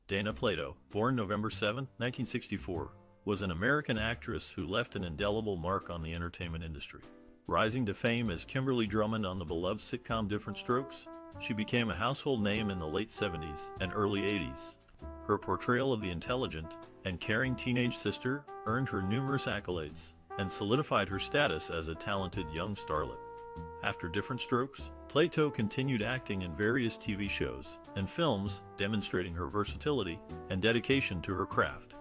Dana Plato, born November 7, 1964, was an American actress who left an indelible mark on the entertainment industry. Rising to fame as Kimberly Drummond on the beloved sitcom Diff'rent Strokes, she became a household name in the late 70s and early 80s. Her portrayal of the intelligent and caring teenage sister earned her numerous accolades and solidified her status as a talented young starlet. After Diff'rent Strokes, Plato continued acting in various TV shows and films, demonstrating her versatility and dedication to her craft.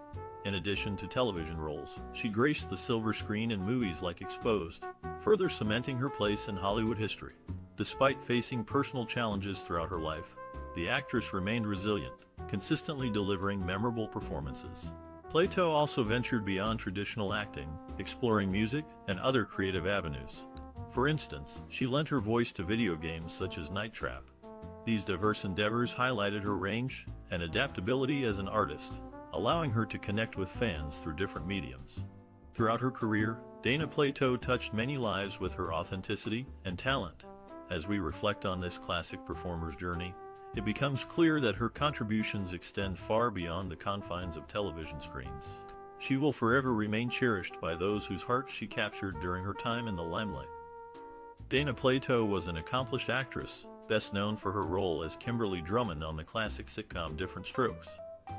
In addition to television roles, she graced the silver screen in movies like Exposed, further cementing her place in Hollywood history. Despite facing personal challenges throughout her life, the actress remained resilient, consistently delivering memorable performances. Plato also ventured beyond traditional acting, exploring music and other creative avenues. For instance, she lent her voice to video games such as Night Trap. These diverse endeavors highlighted her range and adaptability as an artist, allowing her to connect with fans through different mediums. Throughout her career, Dana Plato touched many lives with her authenticity and talent. As we reflect on this classic performer's journey, it becomes clear that her contributions extend far beyond the confines of television screens. She will forever remain cherished by those whose hearts she captured during her time in the limelight. Dana Plato was an accomplished actress, best known for her role as Kimberly Drummond on the classic sitcom Diff'rent Strokes.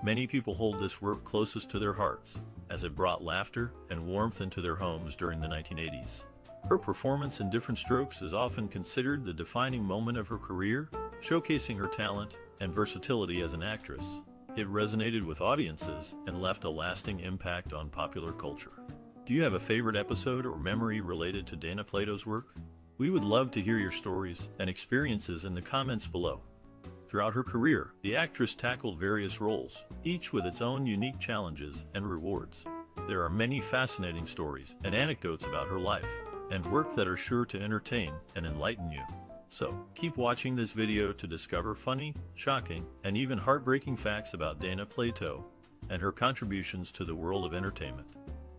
Many people hold this work closest to their hearts, as it brought laughter and warmth into their homes during the 1980s. Her performance in Diff'rent Strokes is often considered the defining moment of her career, showcasing her talent and versatility as an actress. It resonated with audiences and left a lasting impact on popular culture. Do you have a favorite episode or memory related to Dana Plato's work? We would love to hear your stories and experiences in the comments below. Throughout her career, the actress tackled various roles, each with its own unique challenges and rewards. There are many fascinating stories and anecdotes about her life and work that are sure to entertain and enlighten you. So, keep watching this video to discover funny, shocking, and even heartbreaking facts about Dana Plato and her contributions to the world of entertainment.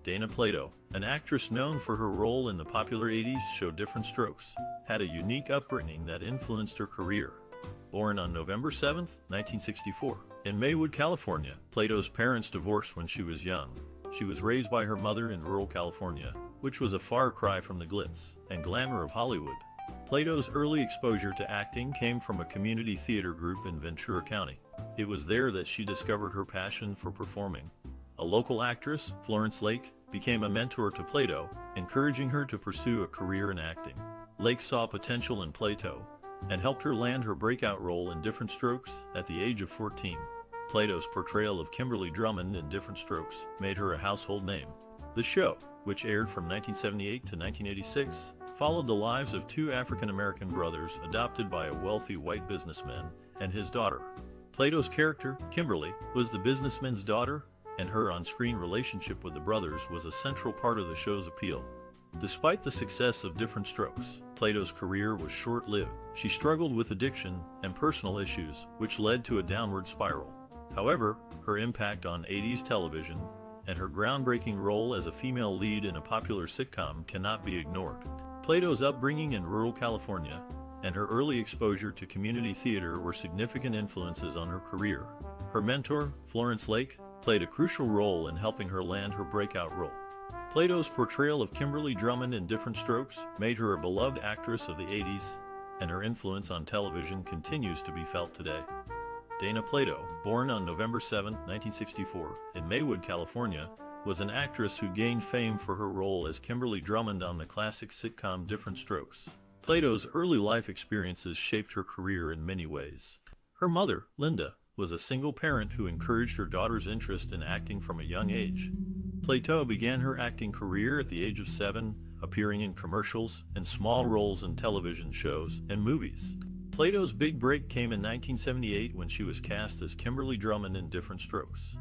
Dana Plato, an actress known for her role in the popular 80s show Diff'rent Strokes, had a unique upbringing that influenced her career. Born on November 7, 1964, in Maywood, California, Plato's parents divorced when she was young. She was raised by her mother in rural California, which was a far cry from the glitz and glamour of Hollywood. Plato's early exposure to acting came from a community theater group in Ventura County. It was there that she discovered her passion for performing. A local actress, Florence Lake, became a mentor to Plato, encouraging her to pursue a career in acting. Lake saw potential in Plato and helped her land her breakout role in Diff'rent Strokes at the age of 14. Plato's portrayal of Kimberly Drummond in Diff'rent Strokes made her a household name. The show, which aired from 1978 to 1986, followed the lives of two African-American brothers adopted by a wealthy white businessman and his daughter. Plato's character, Kimberly, was the businessman's daughter, and her on-screen relationship with the brothers was a central part of the show's appeal. Despite the success of Diff'rent Strokes, Plato's career was short-lived. She struggled with addiction and personal issues, which led to a downward spiral. However, her impact on 80s television and her groundbreaking role as a female lead in a popular sitcom cannot be ignored. Plato's upbringing in rural California and her early exposure to community theater were significant influences on her career. Her mentor, Florence Lake, played a crucial role in helping her land her breakout role. Plato's portrayal of Kimberly Drummond in Diff'rent Strokes made her a beloved actress of the 80s, and her influence on television continues to be felt today. Dana Plato, born on November 7, 1964, in Maywood, California, was an actress who gained fame for her role as Kimberly Drummond on the classic sitcom Diff'rent Strokes. Plato's early life experiences shaped her career in many ways. Her mother, Linda, was a single parent who encouraged her daughter's interest in acting from a young age. Plato began her acting career at the age of 7, appearing in commercials and small roles in television shows and movies. Plato's big break came in 1978 when she was cast as Kimberly Drummond in Diff'rent Strokes.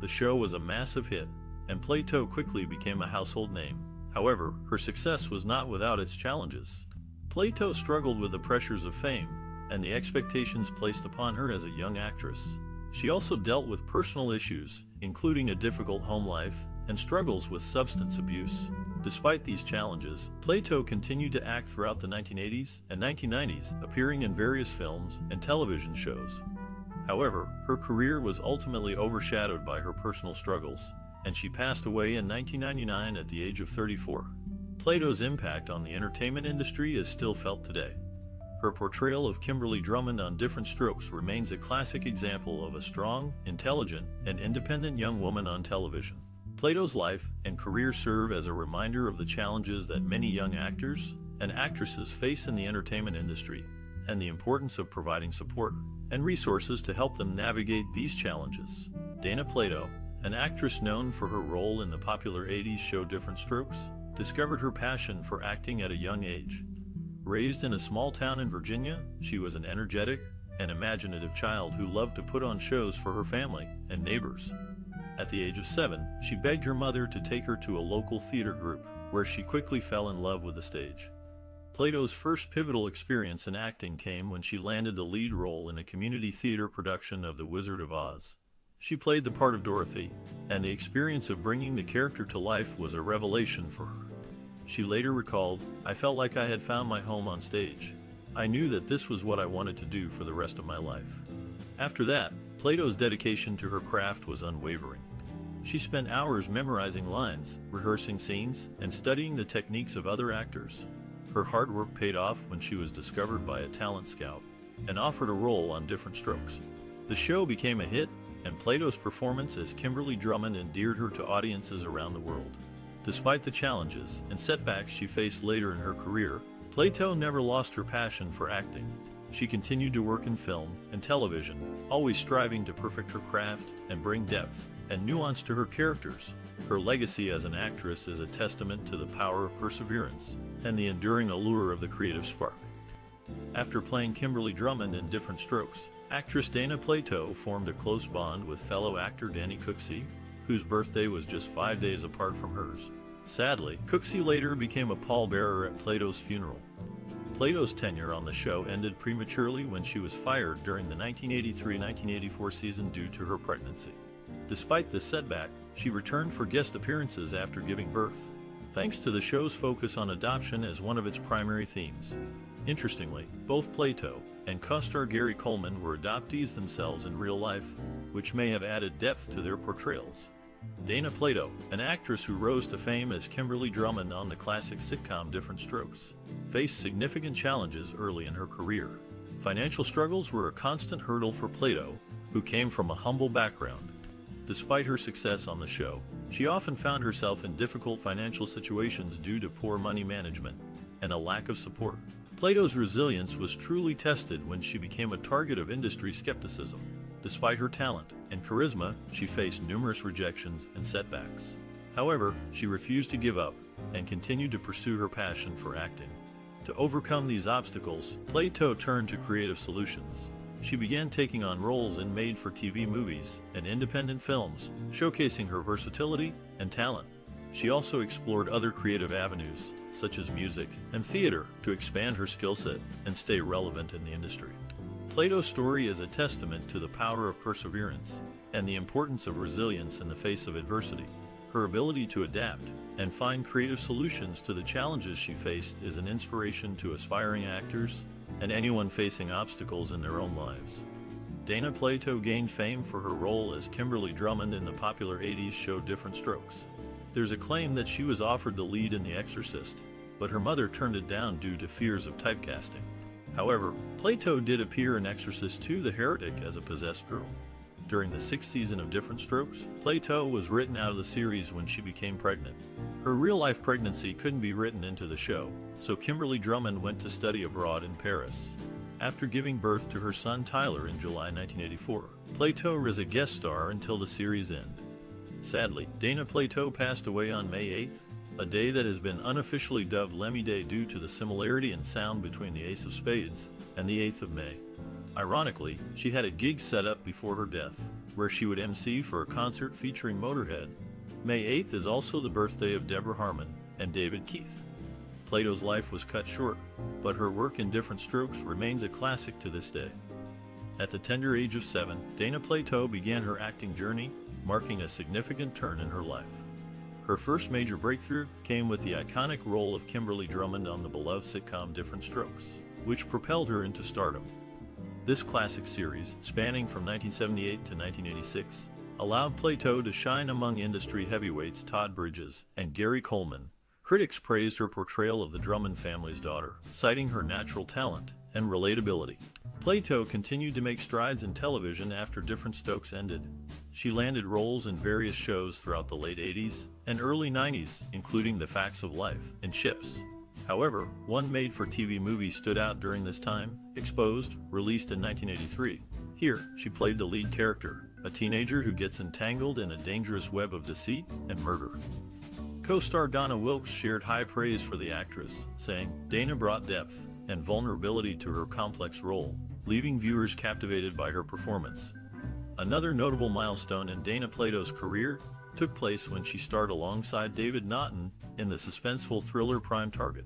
The show was a massive hit, and Plato quickly became a household name. However, her success was not without its challenges. Plato struggled with the pressures of fame and the expectations placed upon her as a young actress. She also dealt with personal issues, including a difficult home life and struggles with substance abuse. Despite these challenges, Plato continued to act throughout the 1980s and 1990s, appearing in various films and television shows. However, her career was ultimately overshadowed by her personal struggles, and she passed away in 1999 at the age of 34. Plato's impact on the entertainment industry is still felt today. Her portrayal of Kimberly Drummond on Diff'rent Strokes remains a classic example of a strong, intelligent, and independent young woman on television. Plato's life and career serve as a reminder of the challenges that many young actors and actresses face in the entertainment industry, and the importance of providing support and resources to help them navigate these challenges. Dana Plato, an actress known for her role in the popular 80s show Diff'rent Strokes, discovered her passion for acting at a young age. Raised in a small town in Virginia, she was an energetic and imaginative child who loved to put on shows for her family and neighbors. At the age of 7, she begged her mother to take her to a local theater group, where she quickly fell in love with the stage. Plato's first pivotal experience in acting came when she landed the lead role in a community theater production of The Wizard of Oz. She played the part of Dorothy, and the experience of bringing the character to life was a revelation for her. She later recalled, "I felt like I had found my home on stage. I knew that this was what I wanted to do for the rest of my life." After that, Plato's dedication to her craft was unwavering. She spent hours memorizing lines, rehearsing scenes, and studying the techniques of other actors. Her hard work paid off when she was discovered by a talent scout and offered a role on Diff'rent Strokes. The show became a hit, and Plato's performance as Kimberly Drummond endeared her to audiences around the world. Despite the challenges and setbacks she faced later in her career, Plato never lost her passion for acting. She continued to work in film and television, always striving to perfect her craft and bring depth and nuance to her characters. Her legacy as an actress is a testament to the power of perseverance and the enduring allure of the creative spark. After playing Kimberly Drummond in Diff'rent Strokes, actress Dana Plato formed a close bond with fellow actor Danny Cooksey, whose birthday was just 5 days apart from hers. Sadly, Cooksey later became a pallbearer at Plato's funeral. Plato's tenure on the show ended prematurely when she was fired during the 1983-1984 season due to her pregnancy. Despite this setback, she returned for guest appearances after giving birth, thanks to the show's focus on adoption as one of its primary themes. Interestingly, both Plato and co-star Gary Coleman were adoptees themselves in real life, which may have added depth to their portrayals. Dana Plato, an actress who rose to fame as Kimberly Drummond on the classic sitcom Diff'rent Strokes, faced significant challenges early in her career. Financial struggles were a constant hurdle for Plato, who came from a humble background. Despite her success on the show, she often found herself in difficult financial situations due to poor money management and a lack of support. Plato's resilience was truly tested when she became a target of industry skepticism. Despite her talent and charisma, she faced numerous rejections and setbacks. However, she refused to give up and continued to pursue her passion for acting. To overcome these obstacles, Plato turned to creative solutions. She began taking on roles in made-for-TV movies and independent films, showcasing her versatility and talent. She also explored other creative avenues, such as music and theater, to expand her skill set and stay relevant in the industry. Plato's story is a testament to the power of perseverance and the importance of resilience in the face of adversity. Her ability to adapt and find creative solutions to the challenges she faced is an inspiration to aspiring actors and anyone facing obstacles in their own lives. Dana Plato gained fame for her role as Kimberly Drummond in the popular 80s show Diff'rent Strokes. There's a claim that she was offered the lead in The Exorcist, but her mother turned it down due to fears of typecasting. However, Plato did appear in Exorcist II: The Heretic as a possessed girl. During the 6th season of Diff'rent Strokes, Plato was written out of the series when she became pregnant. Her real-life pregnancy couldn't be written into the show, so Kimberly Drummond went to study abroad in Paris. After giving birth to her son Tyler in July 1984, Plato was a guest star until the series' end. Sadly, Dana Plato passed away on May 8th, a day that has been unofficially dubbed Lemmy Day due to the similarity in sound between the Ace of Spades and the 8th of May. Ironically, she had a gig set up before her death, where she would MC for a concert featuring Motorhead. May 8th is also the birthday of Deborah Harmon and David Keith. Plato's life was cut short, but her work in Diff'rent Strokes remains a classic to this day. At the tender age of 7, Dana Plato began her acting journey, marking a significant turn in her life. Her first major breakthrough came with the iconic role of Kimberly Drummond on the beloved sitcom Diff'rent Strokes, which propelled her into stardom. This classic series, spanning from 1978 to 1986, allowed Plato to shine among industry heavyweights Todd Bridges and Gary Coleman. Critics praised her portrayal of the Drummond family's daughter, citing her natural talent and relatability. Plato continued to make strides in television after Diff'rent Strokes ended. She landed roles in various shows throughout the late 80s and early 90s, including The Facts of Life and Chips. However, one made-for-TV movie stood out during this time, Exposed, released in 1983. Here, she played the lead character, a teenager who gets entangled in a dangerous web of deceit and murder. Co-star Donna Wilkes shared high praise for the actress, saying, "Dana brought depth and vulnerability to her complex role, leaving viewers captivated by her performance." Another notable milestone in Dana Plato's career took place when she starred alongside David Naughton in the suspenseful thriller Prime Target.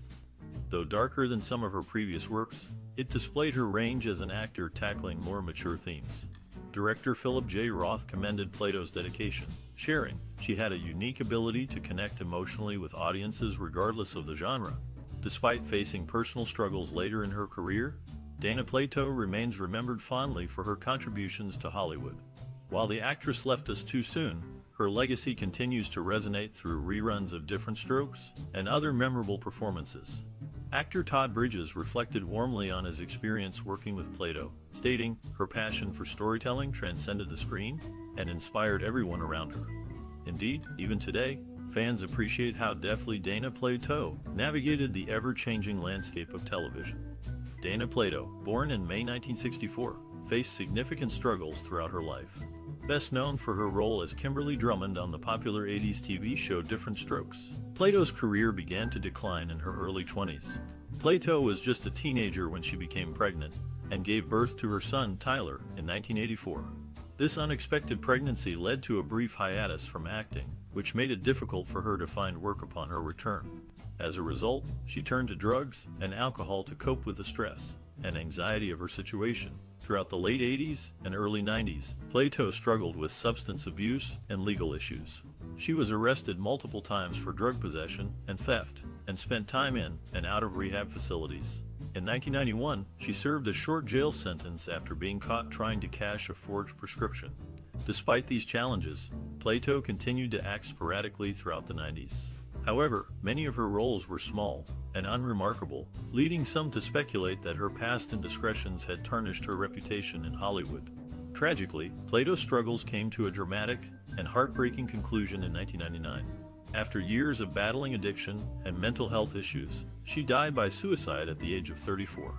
Though darker than some of her previous works, it displayed her range as an actor tackling more mature themes. Director Philip J. Roth commended Plato's dedication, sharing, "She had a unique ability to connect emotionally with audiences regardless of the genre." Despite facing personal struggles later in her career, Dana Plato remains remembered fondly for her contributions to Hollywood. While the actress left us too soon, her legacy continues to resonate through reruns of Diff'rent Strokes and other memorable performances. Actor Todd Bridges reflected warmly on his experience working with Plato, stating, "Her passion for storytelling transcended the screen and inspired everyone around her." Indeed, even today, fans appreciate how deftly Dana Plato navigated the ever-changing landscape of television. Dana Plato, born in May 1964, faced significant struggles throughout her life. Best known for her role as Kimberly Drummond on the popular 80s TV show Diff'rent Strokes, Plato's career began to decline in her early 20s. Plato was just a teenager when she became pregnant and gave birth to her son Tyler in 1984. This unexpected pregnancy led to a brief hiatus from acting, which made it difficult for her to find work upon her return. As a result, she turned to drugs and alcohol to cope with the stress and anxiety of her situation. Throughout the late 80s and early 90s, Plato struggled with substance abuse and legal issues. She was arrested multiple times for drug possession and theft, and spent time in and out of rehab facilities. In 1991, she served a short jail sentence after being caught trying to cash a forged prescription. Despite these challenges, Plato continued to act sporadically throughout the 90s. However, many of her roles were small and unremarkable, leading some to speculate that her past indiscretions had tarnished her reputation in Hollywood. Tragically, Plato's struggles came to a dramatic and heartbreaking conclusion in 1999. After years of battling addiction and mental health issues, she died by suicide at the age of 34.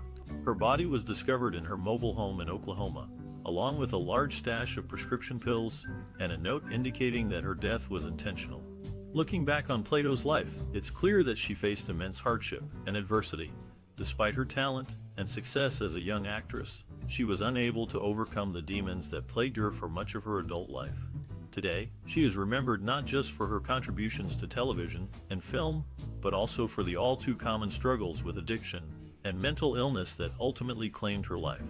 Her body was discovered in her mobile home in Oklahoma, along with a large stash of prescription pills and a note indicating that her death was intentional. Looking back on Plato's life, it's clear that she faced immense hardship and adversity. Despite her talent and success as a young actress, she was unable to overcome the demons that plagued her for much of her adult life. Today, she is remembered not just for her contributions to television and film, but also for the all-too-common struggles with addiction and mental illness that ultimately claimed her life.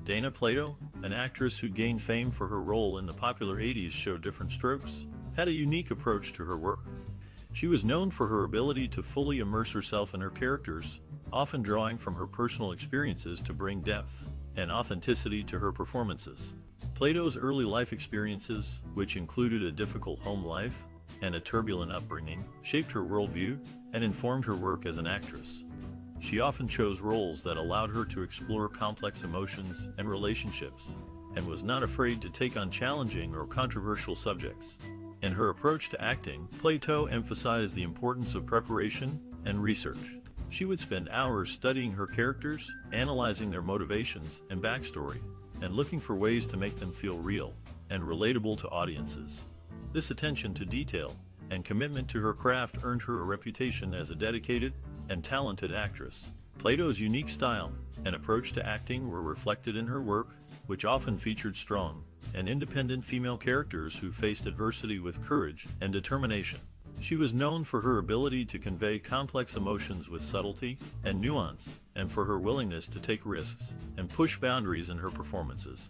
Dana Plato, an actress who gained fame for her role in the popular 80s show Diff'rent Strokes, had a unique approach to her work. She was known for her ability to fully immerse herself in her characters, often drawing from her personal experiences to bring depth and authenticity to her performances. Plato's early life experiences, which included a difficult home life and a turbulent upbringing, shaped her worldview and informed her work as an actress. She often chose roles that allowed her to explore complex emotions and relationships, and was not afraid to take on challenging or controversial subjects. In her approach to acting, Plato emphasized the importance of preparation and research. She would spend hours studying her characters, analyzing their motivations and backstory, and looking for ways to make them feel real and relatable to audiences. This attention to detail and commitment to her craft earned her a reputation as a dedicated and talented actress. Plato's unique style and approach to acting were reflected in her work, which often featured strong and independent female characters who faced adversity with courage and determination. She was known for her ability to convey complex emotions with subtlety and nuance, and for her willingness to take risks and push boundaries in her performances.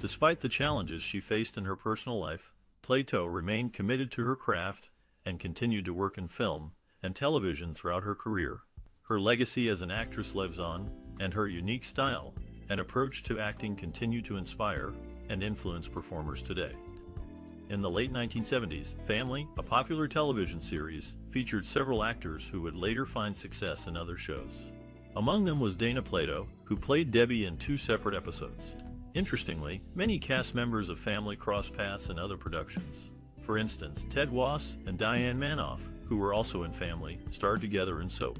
Despite the challenges she faced in her personal life, Plato remained committed to her craft and continued to work in film and television throughout her career. Her legacy as an actress lives on, and her unique style and approach to acting continue to inspire and influence performers today. In the late 1970s, Family, a popular television series, featured several actors who would later find success in other shows. Among them was Dana Plato, who played Debbie in 2 separate episodes. Interestingly, many cast members of Family crossed paths in other productions. For instance, Ted Wass and Diane Manoff, who were also in Family, starred together in soap.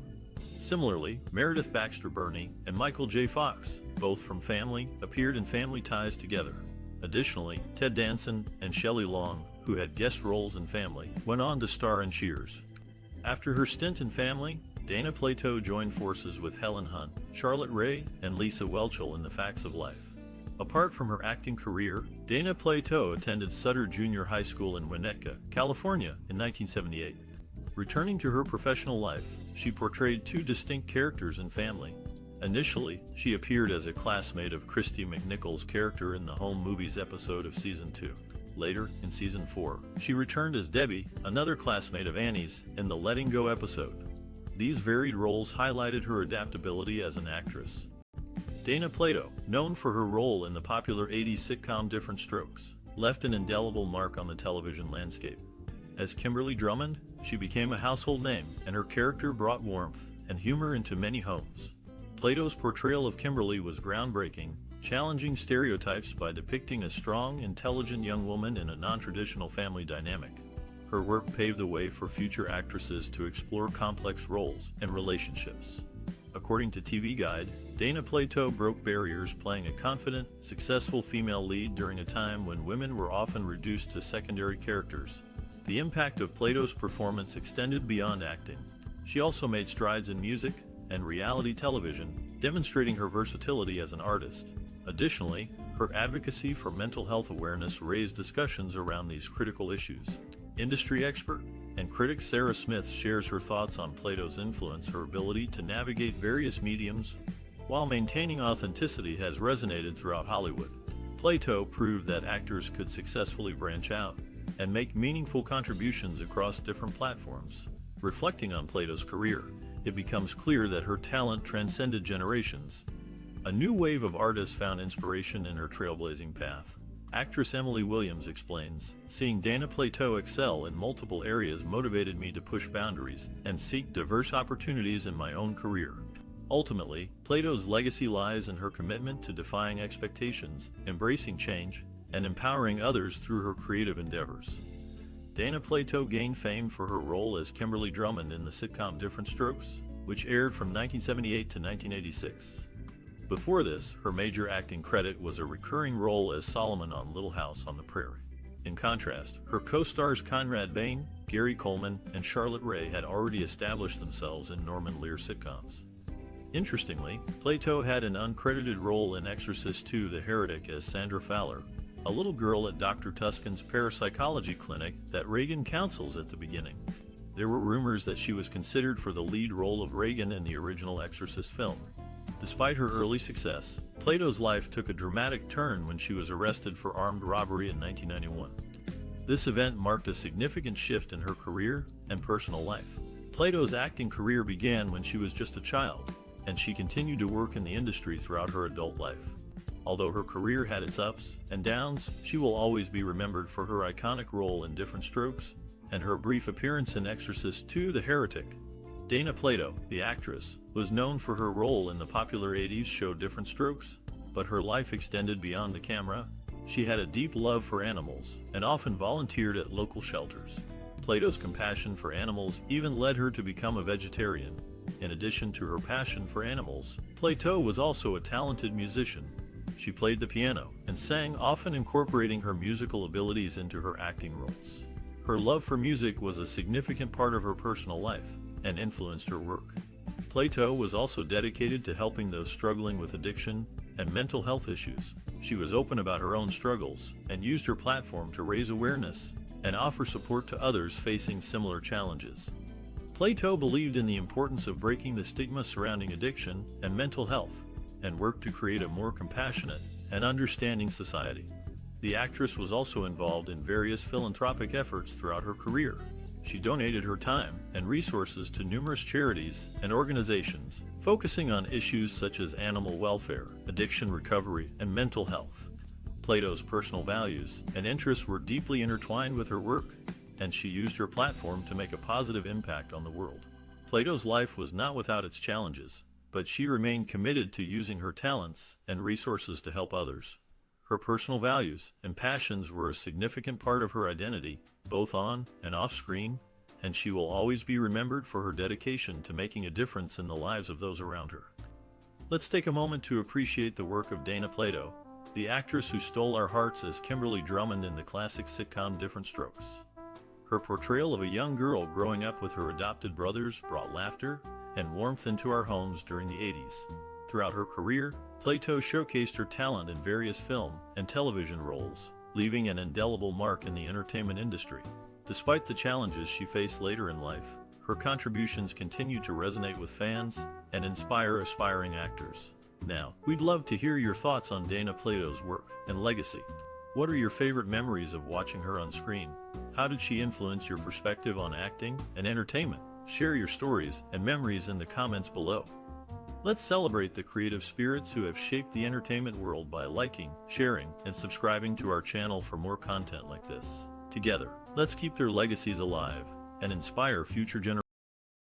Similarly, Meredith Baxter Birney and Michael J. Fox, both from Family, appeared in Family Ties together. Additionally, Ted Danson and Shelley Long, who had guest roles in Family, went on to star in Cheers. After her stint in Family, Dana Plato joined forces with Helen Hunt, Charlotte Rae, and Lisa Whelchel in The Facts of Life. Apart from her acting career, Dana Plato attended Sutter Junior High School in Winnetka, California in 1978. Returning to her professional life, she portrayed 2 distinct characters in Family. Initially, she appeared as a classmate of Christy McNichol's character in the Home Movies episode of Season 2. Later, in Season 4, she returned as Debbie, another classmate of Annie's, in the Letting Go episode. These varied roles highlighted her adaptability as an actress. Dana Plato, known for her role in the popular 80s sitcom Diff'rent Strokes, left an indelible mark on the television landscape. As Kimberly Drummond, she became a household name, and her character brought warmth and humor into many homes. Plato's portrayal of Kimberly was groundbreaking, challenging stereotypes by depicting a strong, intelligent young woman in a non-traditional family dynamic. Her work paved the way for future actresses to explore complex roles and relationships. According to TV Guide, Dana Plato broke barriers playing a confident, successful female lead during a time when women were often reduced to secondary characters. The impact of Plato's performance extended beyond acting. She also made strides in music and reality television, demonstrating her versatility as an artist. Additionally, her advocacy for mental health awareness raised discussions around these critical issues. Industry expert and critic Sarah Smith shares her thoughts on Plato's influence. Her ability to navigate various mediums while maintaining authenticity has resonated throughout Hollywood. Plato proved that actors could successfully branch out and make meaningful contributions across different platforms. Reflecting on Plato's career, it becomes clear that her talent transcended generations. A new wave of artists found inspiration in her trailblazing path. Actress Emily Williams explains, "Seeing Dana Plato excel in multiple areas motivated me to push boundaries and seek diverse opportunities in my own career." Ultimately, Plato's legacy lies in her commitment to defying expectations, embracing change, and empowering others through her creative endeavors. Dana Plato gained fame for her role as Kimberly Drummond in the sitcom Diff'rent Strokes, which aired from 1978 to 1986. Before this, her major acting credit was a recurring role as Solomon on Little House on the Prairie. In contrast, her co-stars Conrad Bain, Gary Coleman, and Charlotte Rae had already established themselves in Norman Lear sitcoms. Interestingly, Plato had an uncredited role in Exorcist II: The Heretic as Sandra Fowler, a little girl at Dr. Tuscan's parapsychology clinic that Reagan counsels at the beginning. There were rumors that she was considered for the lead role of Reagan in the original Exorcist film. Despite her early success, Plato's life took a dramatic turn when she was arrested for armed robbery in 1991. This event marked a significant shift in her career and personal life. Plato's acting career began when she was just a child, and she continued to work in the industry throughout her adult life. Although her career had its ups and downs, she will always be remembered for her iconic role in Diff'rent Strokes and her brief appearance in Exorcist II: The Heretic. Dana Plato, the actress, was known for her role in the popular 80s show Diff'rent Strokes, but her life extended beyond the camera. She had a deep love for animals and often volunteered at local shelters. Plato's compassion for animals even led her to become a vegetarian. In addition to her passion for animals, Plato was also a talented musician. She played the piano and sang, often incorporating her musical abilities into her acting roles. Her love for music was a significant part of her personal life and influenced her work. Plato was also dedicated to helping those struggling with addiction and mental health issues. She was open about her own struggles and used her platform to raise awareness and offer support to others facing similar challenges. Plato believed in the importance of breaking the stigma surrounding addiction and mental health, and worked to create a more compassionate and understanding society. The actress was also involved in various philanthropic efforts throughout her career. She donated her time and resources to numerous charities and organizations, focusing on issues such as animal welfare, addiction recovery, and mental health. Plato's personal values and interests were deeply intertwined with her work, and she used her platform to make a positive impact on the world. Plato's life was not without its challenges, but she remained committed to using her talents and resources to help others. Her personal values and passions were a significant part of her identity, both on and off screen, and she will always be remembered for her dedication to making a difference in the lives of those around her. Let's take a moment to appreciate the work of Dana Plato, the actress who stole our hearts as Kimberly Drummond in the classic sitcom Diff'rent Strokes. Her portrayal of a young girl growing up with her adopted brothers brought laughter and warmth into our homes during the 80s. Throughout her career, Plato showcased her talent in various film and television roles, leaving an indelible mark in the entertainment industry. Despite the challenges she faced later in life, her contributions continue to resonate with fans and inspire aspiring actors. Now, we'd love to hear your thoughts on Dana Plato's work and legacy. What are your favorite memories of watching her on screen? How did she influence your perspective on acting and entertainment? Share your stories and memories in the comments below. Let's celebrate the creative spirits who have shaped the entertainment world by liking, sharing, and subscribing to our channel for more content like this. Together, let's keep their legacies alive and inspire future generations.